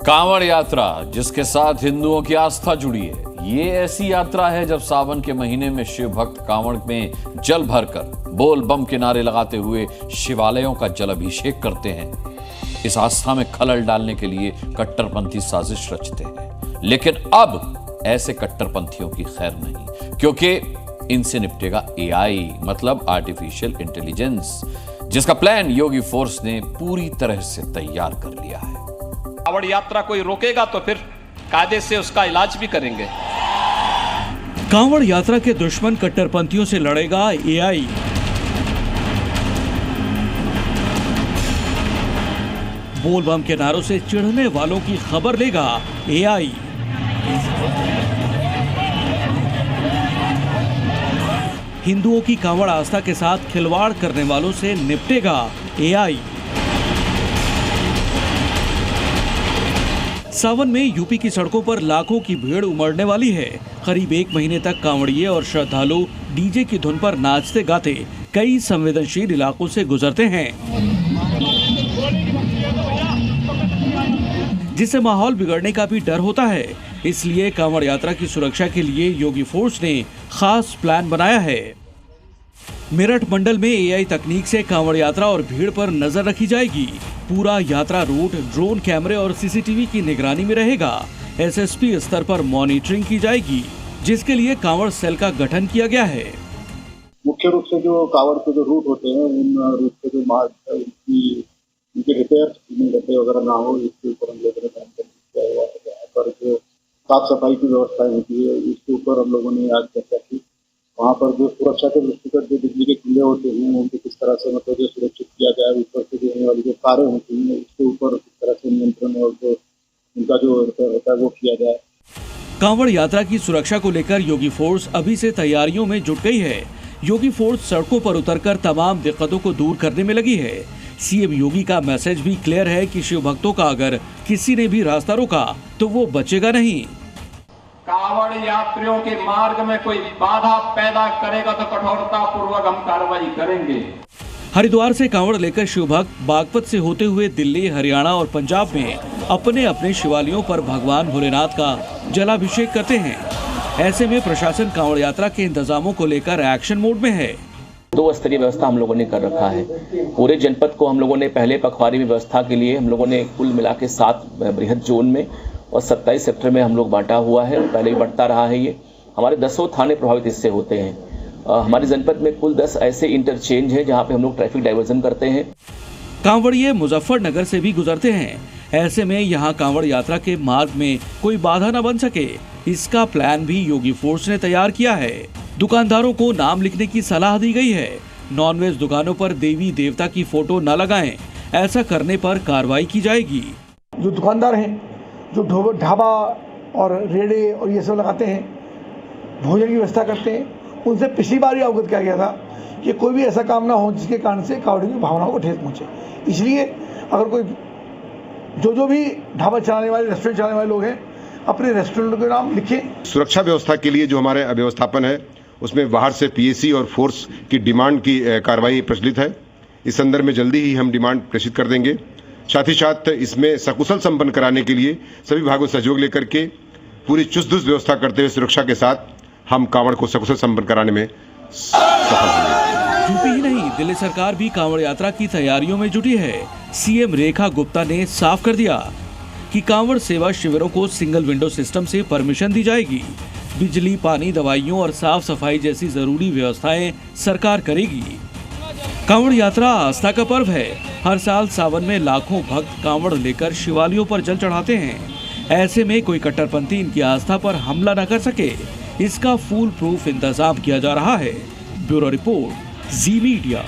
कांवड़ यात्रा जिसके साथ हिंदुओं की आस्था जुड़ी है। ये ऐसी यात्रा है जब सावन के महीने में शिव भक्त कांवड़ में जल भरकर बोल बम के नारे लगाते हुए शिवालयों का जल अभिषेक करते हैं। इस आस्था में खलल डालने के लिए कट्टरपंथी साजिश रचते हैं, लेकिन अब ऐसे कट्टरपंथियों की खैर नहीं, क्योंकि इनसे निपटेगा एआई, मतलब आर्टिफिशियल इंटेलिजेंस, जिसका प्लान योगी फोर्स ने पूरी तरह से तैयार कर लिया है। कांवड़ यात्रा कोई रोकेगा तो फिर कायदे से उसका इलाज भी करेंगे। कांवड़ यात्रा के दुश्मन कट्टरपंथियों से लड़ेगा एआई। बोल बम के नारों से चिढ़ने वालों की खबर लेगा एआई। हिंदुओं की कांवड़ आस्था के साथ खिलवाड़ करने वालों से निपटेगा एआई। सावन में यूपी की सड़कों पर लाखों की भीड़ उमड़ने वाली है। करीब 1 महीने तक कांवड़िए और श्रद्धालु डीजे की धुन पर नाचते गाते कई संवेदनशील इलाकों से गुजरते हैं, जिससे माहौल बिगड़ने का भी डर होता है। इसलिए कांवड़ यात्रा की सुरक्षा के लिए योगी फोर्स ने खास प्लान बनाया है। मेरठ मंडल में एआई तकनीक से कांवड़ यात्रा और भीड़ पर नजर रखी जाएगी। पूरा यात्रा रूट ड्रोन कैमरे और सीसीटीवी की निगरानी में रहेगा। एसएसपी स्तर पर मॉनिटरिंग की जाएगी, जिसके लिए कांवड़ सेल का गठन किया गया है। मुख्य रूप से जो कांवड़ के जो रूट होते हैं, उन रूट पे जो मार्ग उनके रिपेयर वगैरह ना हो, इसके ऊपर हम लोगों ने काम किया हुआ है। यहाँ पर जो साफ सफाई की व्यवस्था होती है, इसके ऊपर हम लोगों ने आज चर्चा की। वहाँ पर जो सुरक्षा के दृष्टिगत जो बिजली के खंभे होते हैं, उनको किस तरह से मतलब जो सुरक्षित किया जाए, ऊपर से देने वाली जो कारें होती हैं, उसके ऊपर किस तरह से नियंत्रण और जो उनका जो रिपेयर होता है वो किया जाए। कांवड़ यात्रा की सुरक्षा को लेकर योगी फोर्स अभी से तैयारियों में जुट गई है। योगी फोर्स सड़कों पर उतरकर तमाम दिक्कतों को दूर करने में लगी है। सीएम योगी का मैसेज भी क्लियर है कि शिव भक्तों का अगर किसी ने भी रास्ता रोका तो वो बचेगा नहीं। कांवड़ यात्रियों के मार्ग में कोई बाधा पैदा करेगा तो कठोरता पूर्वक हम कार्रवाई करेंगे। हरिद्वार से कांवड़ लेकर शिव भक्त बागपत से होते हुए दिल्ली, हरियाणा और पंजाब में अपने अपने शिवालयों पर भगवान भोलेनाथ का जलाभिषेक करते हैं। ऐसे में प्रशासन कांवड़ यात्रा के इंतजामों को लेकर एक्शन मोड में है। 2 स्तरीय व्यवस्था हम लोगों ने कर रखा है। पूरे जनपद को हम लोगों ने पहले पखवाड़ी व्यवस्था के लिए हम लोगों ने कुल मिला के 7 बृहद जोन में और 27 सेक्टर में हम लोग बांटा हुआ है, और पहले भी बढ़ता रहा है। ये हमारे 10 थाने प्रभावित इससे होते हैं। हमारे जनपद में कुल 10 ऐसे इंटरचेंज हैं जहां पे हम लोग ट्रैफिक डाइवर्जन करते हैं। कांवड़िए मुजफ्फरनगर से भी गुजरते हैं। ऐसे में यहां कांवड़ यात्रा के मार्ग में कोई बाधा न बन सके, इसका प्लान भी योगी फोर्स ने तैयार किया है। दुकानदारों को नाम लिखने की सलाह दी गई है। नॉनवेज दुकानों पर देवी देवता की फोटो न लगाएं, ऐसा करने पर कार्रवाई की जाएगी। जो दुकानदार हैं, जो ढाबा और रेड़े और ये सब लगाते हैं, भोजन की व्यवस्था करते हैं, उनसे पिछली बार ही अवगत किया गया था कि कोई भी ऐसा काम ना हो जिसके कारण से कांवड़ियों की भावनाओं को ठेस पहुंचे। इसलिए अगर कोई जो भी ढाबा चलाने वाले, रेस्टोरेंट चलाने वाले लोग हैं, अपने रेस्टोरेंट के नाम लिखें। सुरक्षा व्यवस्था के लिए जो हमारे व्यवस्थापन है, उसमें बाहर से पीएसी और फोर्स की डिमांड की कार्रवाई प्रचलित है। इस संदर्भ में जल्दी ही हम डिमांड प्रेषित कर देंगे। साथ ही साथ इसमें सकुशल संपन्न कराने के लिए सभी विभागों से सहयोग लेकर के पूरी चुस्त दुरुस्त व्यवस्था करते हुए सुरक्षा के साथ हम कांवड़ को सकुशल संपन्न कराने में सफल होंगे। यूपी ही नहीं, दिल्ली सरकार भी कांवड़ यात्रा की तैयारियों में जुटी है। सीएम रेखा गुप्ता ने साफ कर दिया कि कांवड़ सेवा शिविरों को सिंगल विंडो सिस्टम से परमिशन दी जाएगी। बिजली, पानी, दवाइयों और साफ सफाई जैसी जरूरी व्यवस्थाएं सरकार करेगी। कांवड़ यात्रा आस्था का पर्व है। हर साल सावन में लाखों भक्त कांवड़ लेकर शिवालयों पर जल चढ़ाते हैं। ऐसे में कोई कट्टरपंथी इनकी आस्था पर हमला न कर सके, इसका फुल प्रूफ इंतजाम किया जा रहा है। ब्यूरो रिपोर्ट, जी मीडिया।